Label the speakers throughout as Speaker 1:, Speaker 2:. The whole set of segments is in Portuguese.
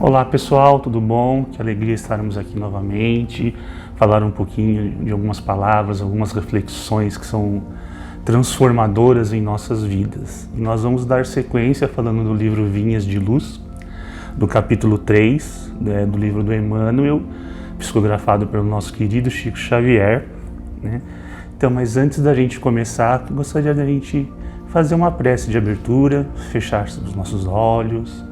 Speaker 1: Olá pessoal, tudo bom? Que alegria estarmos aqui novamente, falar um pouquinho de algumas palavras, algumas reflexões que são transformadoras em nossas vidas. E nós vamos dar sequência falando do livro Vinhas de Luz, do capítulo 3, do livro do Emmanuel, psicografado pelo nosso querido Chico Xavier, né? Então, mas antes da gente começar, gostaria da gente fazer uma prece de abertura, fechar os nossos olhos,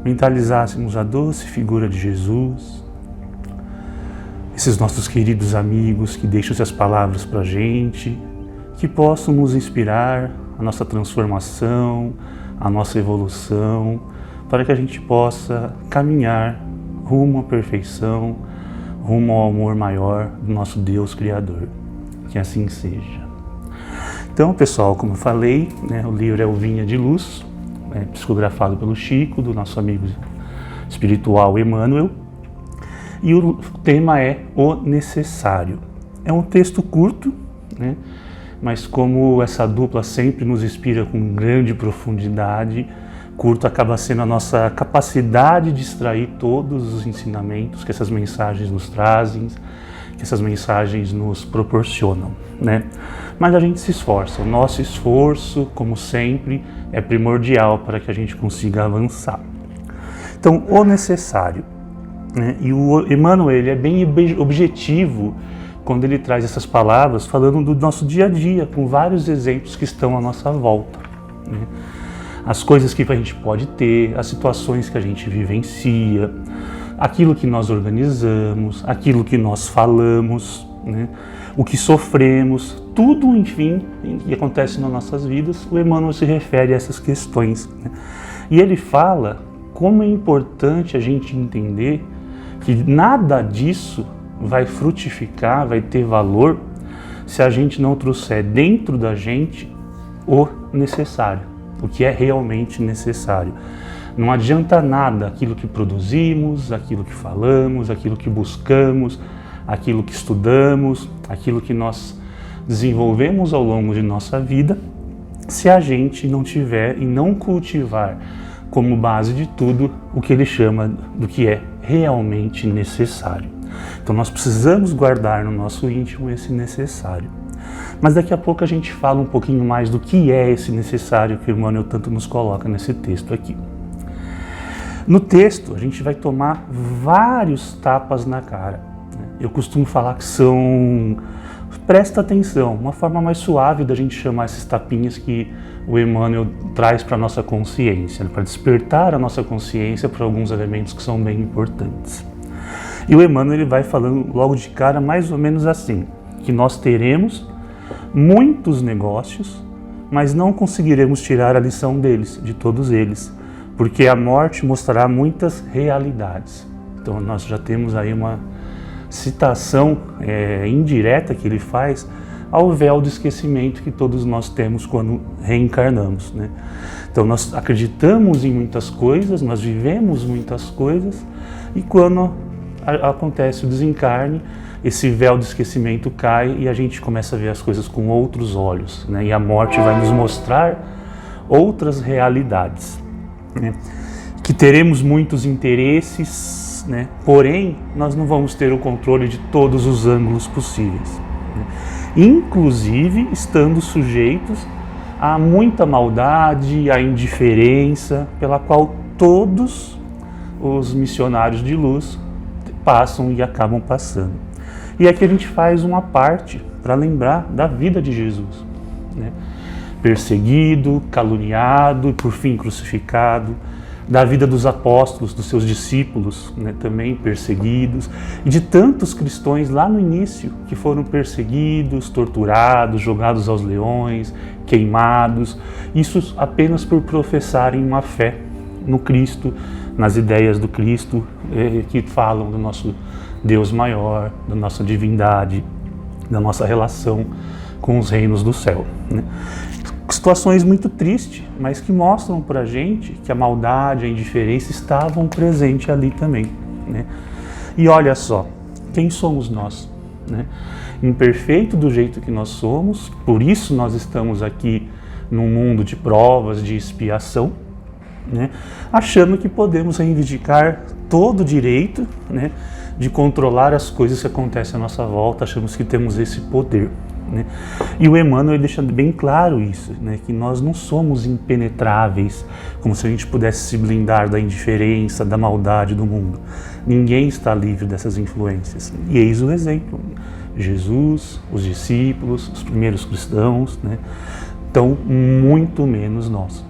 Speaker 1: mentalizássemos a doce figura de Jesus, esses nossos queridos amigos que deixam essas palavras para a gente, que possam nos inspirar a nossa transformação, a nossa evolução, para que a gente possa caminhar rumo à perfeição, rumo ao amor maior do nosso Deus Criador. Que assim seja. Então, pessoal, como eu falei, o livro é o Vinha de Luz, psicografado pelo Chico, do nosso amigo espiritual Emmanuel, e o tema é o necessário. É um texto curto, mas como essa dupla sempre nos inspira com grande profundidade, curto acaba sendo a nossa capacidade de extrair todos os ensinamentos que essas mensagens nos trazem, que essas mensagens nos proporcionam, Mas a gente se esforça, o nosso esforço, como sempre, é primordial para que a gente consiga avançar. Então, o necessário, E o Emmanuel, ele é bem objetivo quando ele traz essas palavras, falando do nosso dia a dia, com vários exemplos que estão à nossa volta, As coisas que a gente pode ter, as situações que a gente vivencia, aquilo que nós organizamos, aquilo que nós falamos, o que sofremos, tudo, enfim, que acontece nas nossas vidas, o Emmanuel se refere a essas questões. E ele fala como é importante a gente entender que nada disso vai frutificar, vai ter valor, se a gente não trouxer dentro da gente o necessário, o que é realmente necessário. Não adianta nada aquilo que produzimos, aquilo que falamos, aquilo que buscamos, aquilo que estudamos, aquilo que nós desenvolvemos ao longo de nossa vida, se a gente não tiver e não cultivar como base de tudo o que ele chama do que é realmente necessário. Então nós precisamos guardar no nosso íntimo esse necessário. Mas daqui a pouco a gente fala um pouquinho mais do que é esse necessário que o Emmanuel tanto nos coloca nesse texto aqui. No texto, a gente vai tomar vários tapas na cara. Eu costumo falar que são, presta atenção, uma forma mais suave da gente chamar esses tapinhas que o Emmanuel traz para a nossa consciência, para despertar a nossa consciência para alguns elementos que são bem importantes. E o Emmanuel ele vai falando logo de cara mais ou menos assim, que nós teremos muitos negócios, mas não conseguiremos tirar a lição deles, de todos eles, porque a morte mostrará muitas realidades. Então nós já temos aí uma citação indireta que ele faz ao véu do esquecimento que todos nós temos quando reencarnamos, Então nós acreditamos em muitas coisas, nós vivemos muitas coisas, e quando acontece o desencarne, esse véu do esquecimento cai e a gente começa a ver as coisas com outros olhos, E a morte vai nos mostrar outras realidades. Que teremos muitos interesses, porém nós não vamos ter o controle de todos os ângulos possíveis, inclusive estando sujeitos a muita maldade, a indiferença pela qual todos os missionários de luz passam e acabam passando. E aqui a gente faz uma parte para lembrar da vida de Jesus, perseguido, caluniado e por fim crucificado, da vida dos apóstolos, dos seus discípulos, também perseguidos, e de tantos cristãos lá no início que foram perseguidos, torturados, jogados aos leões, queimados, isso apenas por professarem uma fé no Cristo, nas ideias do Cristo, que falam do nosso Deus maior, da nossa divindade, da nossa relação com os reinos do céu. Situações muito tristes, mas que mostram para a gente que a maldade, a indiferença estavam presentes ali também. E olha só, quem somos nós? Imperfeito do jeito que nós somos, por isso nós estamos aqui num mundo de provas, de expiação, né, achando que podemos reivindicar todo o direito, né, de controlar as coisas que acontecem à nossa volta, achamos que temos esse poder, né? E o Emmanuel deixa bem claro isso, né, que nós não somos impenetráveis, como se a gente pudesse se blindar da indiferença, da maldade do mundo. Ninguém está livre dessas influências. E eis o exemplo. Jesus, os discípulos, os primeiros cristãos, né, então muito menos nós.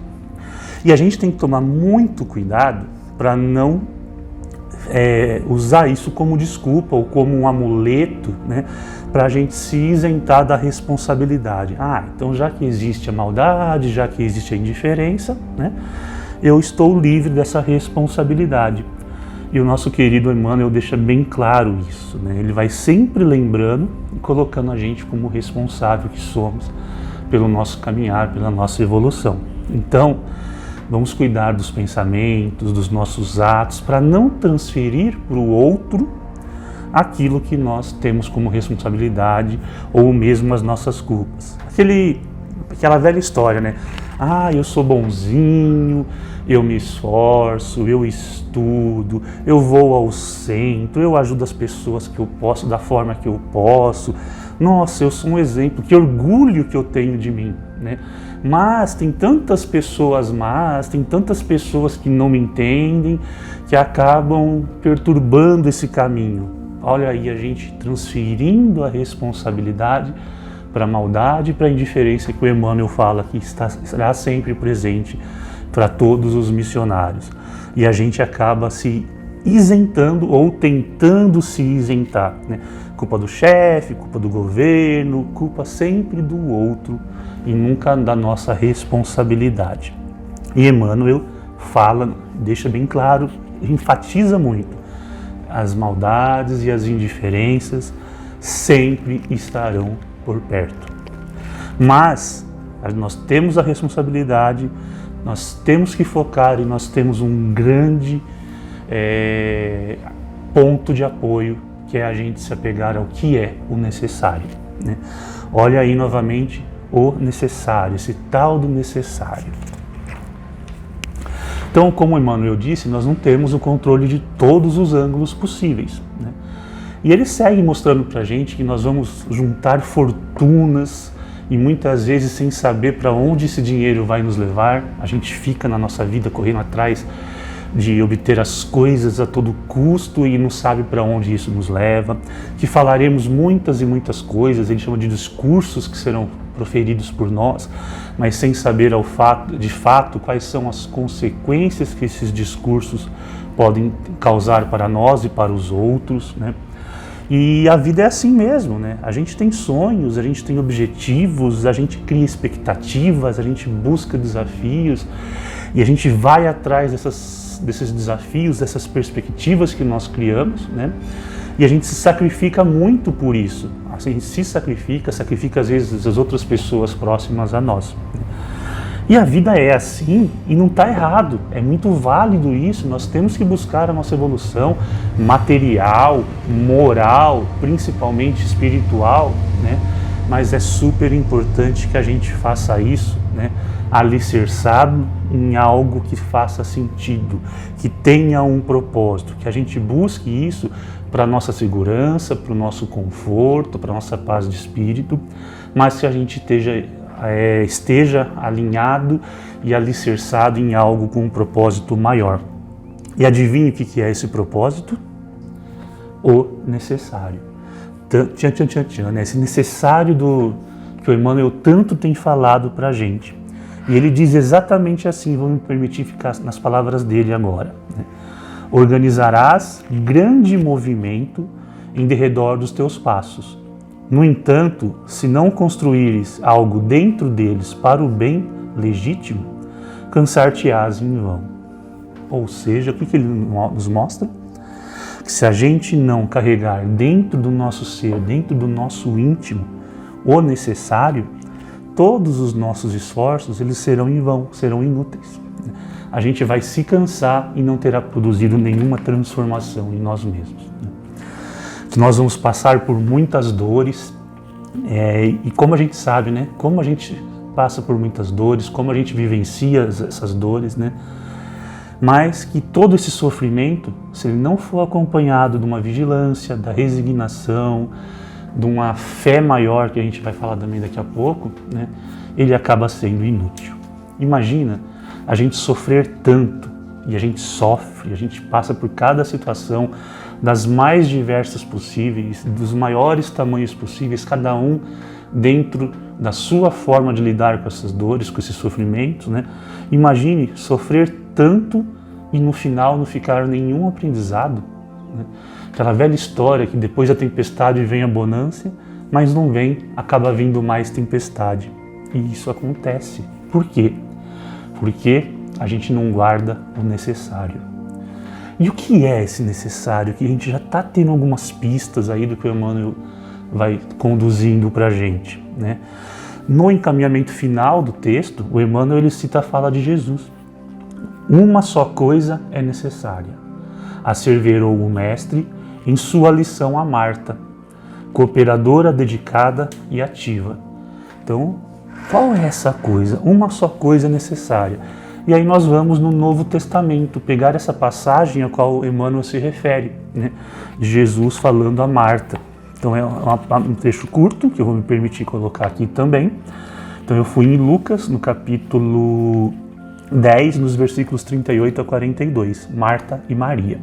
Speaker 1: E a gente tem que tomar muito cuidado para não usar isso como desculpa ou como um amuleto, né, para a gente se isentar da responsabilidade. Então já que existe a maldade, já que existe a indiferença, né, eu estou livre dessa responsabilidade. E o nosso querido Emmanuel deixa bem claro isso, né? Ele vai sempre lembrando e colocando a gente como responsável que somos pelo nosso caminhar, pela nossa evolução. Então, vamos cuidar dos pensamentos, dos nossos atos, para não transferir para o outro aquilo que nós temos como responsabilidade ou mesmo as nossas culpas. Aquela velha história, né? Eu sou bonzinho, eu me esforço, eu estudo, eu vou ao centro, eu ajudo as pessoas que eu posso, da forma que eu posso. Nossa, eu sou um exemplo, que orgulho que eu tenho de mim, né? Mas tem tantas pessoas más, tem tantas pessoas que não me entendem, que acabam perturbando esse caminho. Olha aí a gente transferindo a responsabilidade para a maldade e para a indiferença que o Emmanuel fala que estará sempre presente para todos os missionários. E a gente acaba se isentando ou tentando se isentar, né? Culpa do chefe, culpa do governo, culpa sempre do outro e nunca da nossa responsabilidade. E Emmanuel fala, deixa bem claro, enfatiza muito, as maldades e as indiferenças sempre estarão por perto. Mas nós temos a responsabilidade, nós temos que focar e nós temos um grande ponto de apoio, que é a gente se apegar ao que é o necessário, né? Olha aí novamente o necessário, esse tal do necessário. Então, como Emmanuel disse, nós não temos o controle de todos os ângulos possíveis, né? E ele segue mostrando para a gente que nós vamos juntar fortunas e muitas vezes sem saber para onde esse dinheiro vai nos levar. A gente fica na nossa vida correndo atrás de obter as coisas a todo custo e não sabe para onde isso nos leva, que falaremos muitas e muitas coisas, ele chama de discursos que serão proferidos por nós, mas sem saber de fato quais são as consequências que esses discursos podem causar para nós e para os outros, né? E a vida é assim mesmo, né? A gente tem sonhos, a gente tem objetivos, a gente cria expectativas, a gente busca desafios e a gente vai atrás desses desafios, dessas perspectivas que nós criamos, né? E a gente se sacrifica muito por isso. A gente se sacrifica às vezes as outras pessoas próximas a nós. E a vida é assim e não está errado, é muito válido isso. Nós temos que buscar a nossa evolução material, moral, principalmente espiritual, né? Mas é super importante que a gente faça isso, né, alicerçado em algo que faça sentido, que tenha um propósito, que a gente busque isso para a nossa segurança, para o nosso conforto, para a nossa paz de espírito, mas que a gente esteja alinhado e alicerçado em algo com um propósito maior. E adivinha o que é esse propósito? O necessário. Né? Esse necessário que o Emmanuel tanto tem falado para a gente. E ele diz exatamente assim, vou me permitir ficar nas palavras dele agora, né? Organizarás grande movimento em derredor dos teus passos. No entanto, se não construíres algo dentro deles para o bem legítimo, cansar-te-ás em vão. Ou seja, o que ele nos mostra? Que se a gente não carregar dentro do nosso ser, dentro do nosso íntimo, o necessário, todos os nossos esforços eles serão em vão, serão inúteis. A gente vai se cansar e não terá produzido nenhuma transformação em nós mesmos. Que nós vamos passar por muitas dores, e como a gente sabe, né? Como a gente passa por muitas dores, como a gente vivencia essas dores, né? mas que todo esse sofrimento, se ele não for acompanhado de uma vigilância, da resignação, de uma fé maior, que a gente vai falar também daqui a pouco, né, ele acaba sendo inútil. Imagina a gente sofrer tanto, e a gente sofre, a gente passa por cada situação das mais diversas possíveis, dos maiores tamanhos possíveis, cada um dentro da sua forma de lidar com essas dores, com esses sofrimentos, né? Imagine sofrer tanto e no final não ficar nenhum aprendizado, né? Aquela velha história que depois da tempestade vem a bonança, mas não vem, acaba vindo mais tempestade. E isso acontece. Por quê? Porque a gente não guarda o necessário. E o que é esse necessário? Que a gente já está tendo algumas pistas aí do que o Emmanuel vai conduzindo para a gente, né? No encaminhamento final do texto, o Emmanuel ele cita a fala de Jesus. Uma só coisa é necessária. Asseverou o Mestre em sua lição a Marta, cooperadora dedicada e ativa. Então, qual é essa coisa? Uma só coisa é necessária. E aí nós vamos no Novo Testamento pegar essa passagem a qual Emmanuel se refere, né? Jesus falando a Marta. Então é um trecho curto, que eu vou me permitir colocar aqui também. Então eu fui em Lucas, no capítulo 10, nos versículos 38 a 42, Marta e Maria.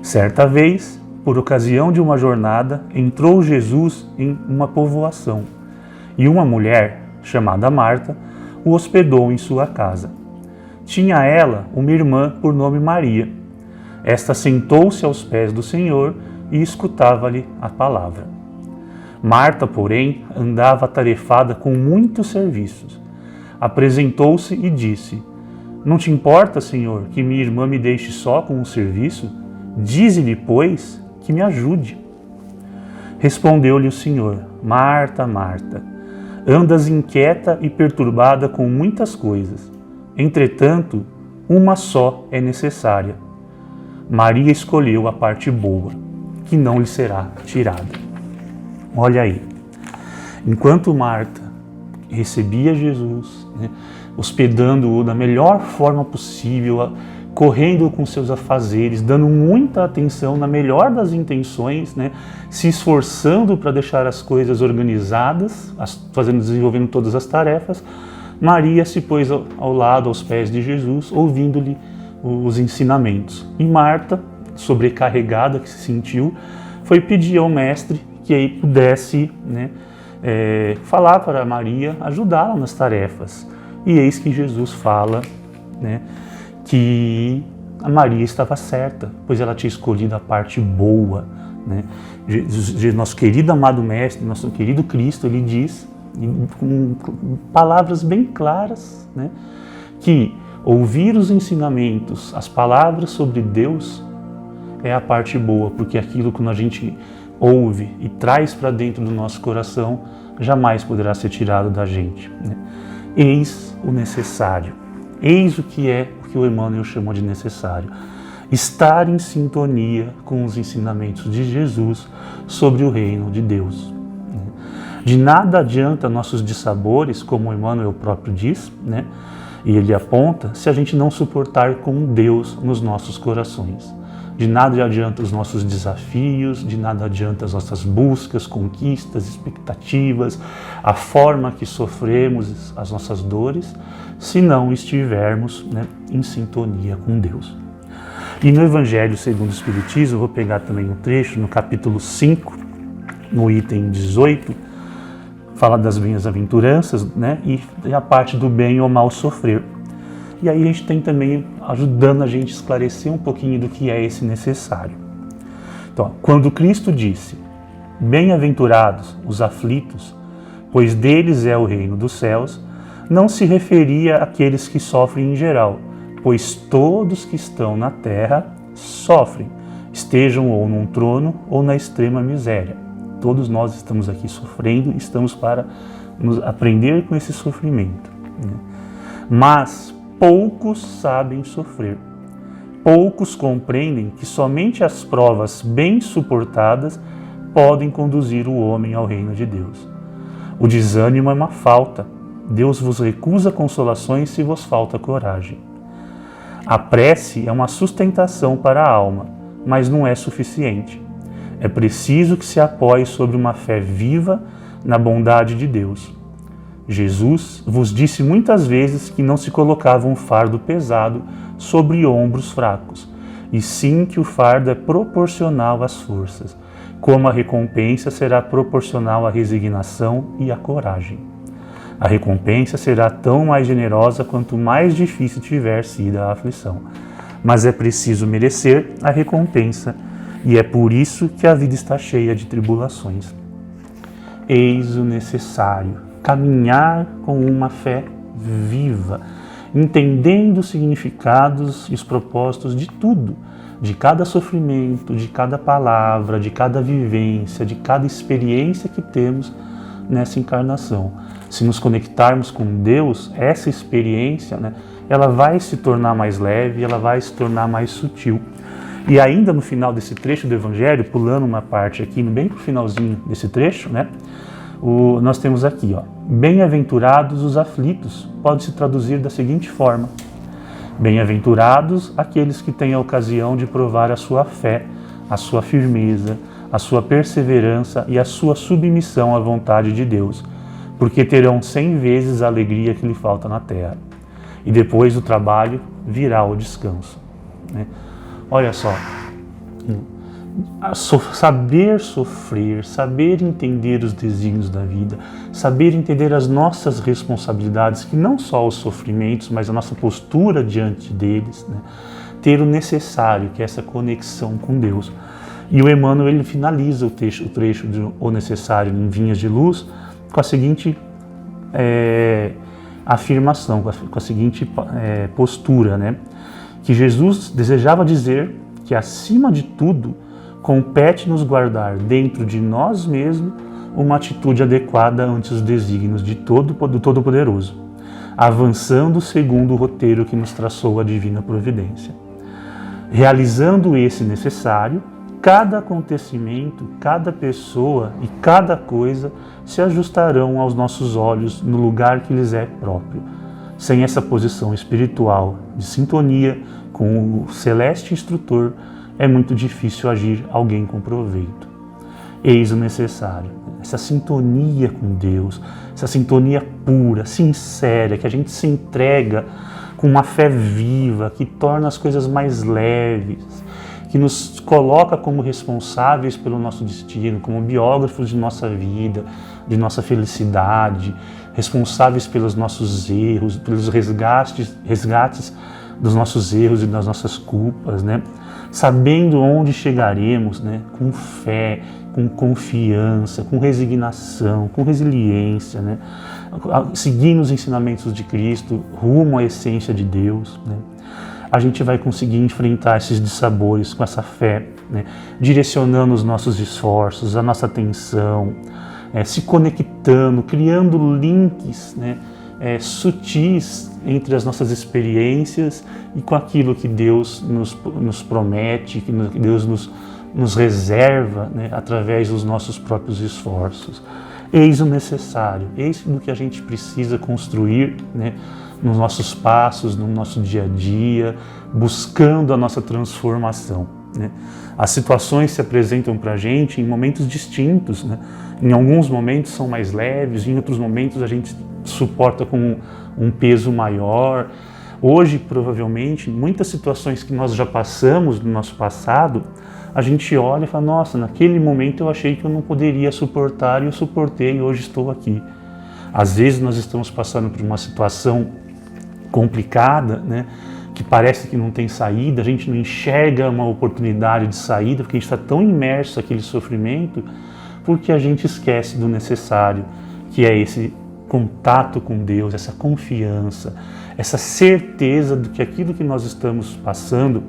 Speaker 1: Certa vez, por ocasião de uma jornada, entrou Jesus em uma povoação, e uma mulher, chamada Marta, o hospedou em sua casa. Tinha ela uma irmã por nome Maria. Esta sentou-se aos pés do Senhor e escutava-lhe a palavra. Marta, porém, andava atarefada com muitos serviços. Apresentou-se e disse: Não te importa, Senhor, que minha irmã me deixe só com o serviço? Dize-lhe, pois, que me ajude. Respondeu-lhe o Senhor: Marta, Marta, andas inquieta e perturbada com muitas coisas. Entretanto, uma só é necessária. Maria escolheu a parte boa, que não lhe será tirada. Olha aí, enquanto Marta recebia Jesus, né, hospedando-o da melhor forma possível, correndo com seus afazeres, dando muita atenção na melhor das intenções, né, se esforçando para deixar as coisas organizadas, desenvolvendo todas as tarefas, Maria se pôs ao lado, aos pés de Jesus, ouvindo-lhe os ensinamentos. E Marta, sobrecarregada que se sentiu, foi pedir ao Mestre que aí pudesse, né, falar para Maria, ajudá-la nas tarefas. E eis que Jesus fala, né, que a Maria estava certa, pois ela tinha escolhido a parte boa, né? Nosso querido amado Mestre, nosso querido Cristo, ele diz, com palavras bem claras, né, que ouvir os ensinamentos, as palavras sobre Deus é a parte boa, porque aquilo que a gente ouve e traz para dentro do nosso coração jamais poderá ser tirado da gente, né? Eis o necessário, eis o que o Emmanuel chamou de necessário: estar em sintonia com os ensinamentos de Jesus sobre o reino de Deus. De nada adianta nossos dissabores, como o Emmanuel próprio diz, né? E ele aponta, se a gente não suportar com Deus nos nossos corações. De nada adianta os nossos desafios, de nada adianta as nossas buscas, conquistas, expectativas, a forma que sofremos as nossas dores, se não estivermos, né, em sintonia com Deus. E no Evangelho segundo o Espiritismo, eu vou pegar também um trecho, no capítulo 5, no item 18, fala das bem-aventuranças, né, e a parte do bem ou mal sofrer. E aí a gente tem também ajudando a gente a esclarecer um pouquinho do que é esse necessário. Então, quando Cristo disse: Bem-aventurados os aflitos, pois deles é o reino dos céus, não se referia àqueles que sofrem em geral, pois todos que estão na terra sofrem, estejam ou num trono ou na extrema miséria. Todos nós estamos aqui sofrendo, estamos para nos aprender com esse sofrimento, né? Mas poucos sabem sofrer. Poucos compreendem que somente as provas bem suportadas podem conduzir o homem ao reino de Deus. O desânimo é uma falta. Deus vos recusa consolações se vos falta coragem. A prece é uma sustentação para a alma, mas não é suficiente. É preciso que se apoie sobre uma fé viva na bondade de Deus. Jesus vos disse muitas vezes que não se colocava um fardo pesado sobre ombros fracos, e sim que o fardo é proporcional às forças, como a recompensa será proporcional à resignação e à coragem. A recompensa será tão mais generosa quanto mais difícil tiver sido a aflição. Mas é preciso merecer a recompensa, e é por isso que a vida está cheia de tribulações. Eis o necessário, caminhar com uma fé viva, entendendo os significados e os propósitos de tudo, de cada sofrimento, de cada palavra, de cada vivência, de cada experiência que temos nessa encarnação. Se nos conectarmos com Deus, essa experiência, ela vai se tornar mais leve, ela vai se tornar mais sutil. E ainda no final desse trecho do Evangelho, pulando uma parte aqui, bem para o finalzinho desse trecho, nós temos aqui, bem-aventurados os aflitos, pode se traduzir da seguinte forma: bem-aventurados aqueles que têm a ocasião de provar a sua fé, a sua firmeza, a sua perseverança e a sua submissão à vontade de Deus, porque terão 100 vezes a alegria que lhe falta na terra. E depois do trabalho virá o descanso. Olha só, saber sofrer, saber entender os desígnios da vida, saber entender as nossas responsabilidades, que não só os sofrimentos, mas a nossa postura diante deles, ter o necessário, que é essa conexão com Deus. E o Emmanuel ele finaliza o trecho de O Necessário em Vinhas de Luz com a seguinte afirmação, com a seguinte postura, que Jesus desejava dizer que, acima de tudo, compete-nos guardar dentro de nós mesmos uma atitude adequada ante os desígnios do Todo-Poderoso, avançando segundo o roteiro que nos traçou a Divina Providência. Realizando esse necessário, cada acontecimento, cada pessoa e cada coisa se ajustarão aos nossos olhos no lugar que lhes é próprio. Sem essa posição espiritual de sintonia com o celeste instrutor, é muito difícil agir alguém com proveito. Eis o necessário, essa sintonia com Deus, essa sintonia pura, sincera, que a gente se entrega com uma fé viva, que torna as coisas mais leves, que nos coloca como responsáveis pelo nosso destino, como biógrafos de nossa vida, de nossa felicidade, responsáveis pelos nossos erros, pelos resgates dos nossos erros e das nossas culpas, sabendo onde chegaremos, com fé, com confiança, com resignação, com resiliência, seguindo os ensinamentos de Cristo, rumo à essência de Deus, a gente vai conseguir enfrentar esses dissabores com essa fé, direcionando os nossos esforços, a nossa atenção, se conectando, criando links, sutis entre as nossas experiências e com aquilo que Deus nos promete, que Deus nos reserva, através dos nossos próprios esforços. Eis o necessário, eis o que a gente precisa construir, nos nossos passos, no nosso dia a dia, buscando a nossa transformação. As situações se apresentam para a gente em momentos distintos, Em alguns momentos são mais leves, em outros momentos a gente suporta com um peso maior. Hoje, provavelmente, muitas situações que nós já passamos no nosso passado, a gente olha e fala: nossa, naquele momento eu achei que eu não poderia suportar e eu suportei e hoje estou aqui. Às vezes nós estamos passando por uma situação complicada, que parece que não tem saída, a gente não enxerga uma oportunidade de saída porque a gente está tão imerso naquele sofrimento, porque a gente esquece do necessário, que é esse contato com Deus, essa confiança, essa certeza de que aquilo que nós estamos passando,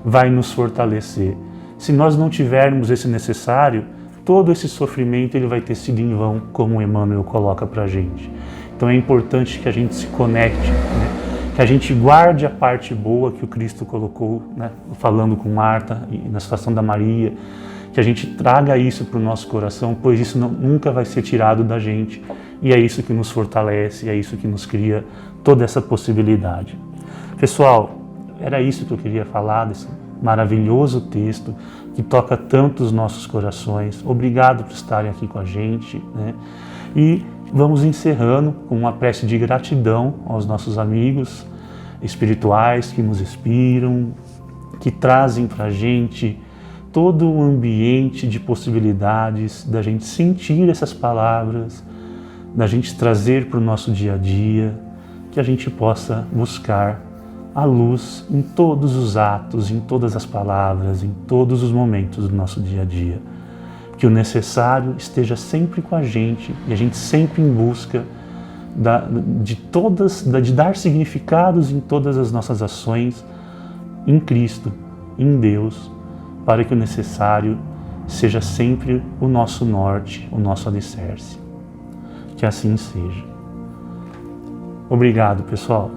Speaker 1: vai nos fortalecer. Se nós não tivermos esse necessário, todo esse sofrimento ele vai ter sido em vão, como o Emmanuel coloca para a gente. Então é importante que a gente se conecte, que a gente guarde a parte boa que o Cristo colocou, falando com Marta e na situação da Maria, que a gente traga isso para o nosso coração, pois isso nunca vai ser tirado da gente, e é isso que nos fortalece, é isso que nos cria toda essa possibilidade. Pessoal, era isso que eu queria falar, desse maravilhoso texto que toca tanto os nossos corações. Obrigado por estarem aqui com a gente, né? E vamos encerrando com uma prece de gratidão aos nossos amigos espirituais que nos inspiram, que trazem para a gente todo um ambiente de possibilidades da gente sentir essas palavras, da gente trazer para o nosso dia a dia, que a gente possa buscar a luz em todos os atos, em todas as palavras, em todos os momentos do nosso dia a dia. Que o necessário esteja sempre com a gente e a gente sempre em busca de dar significados em todas as nossas ações em Cristo, em Deus, para que o necessário seja sempre o nosso norte, o nosso alicerce. Que assim seja. Obrigado, pessoal.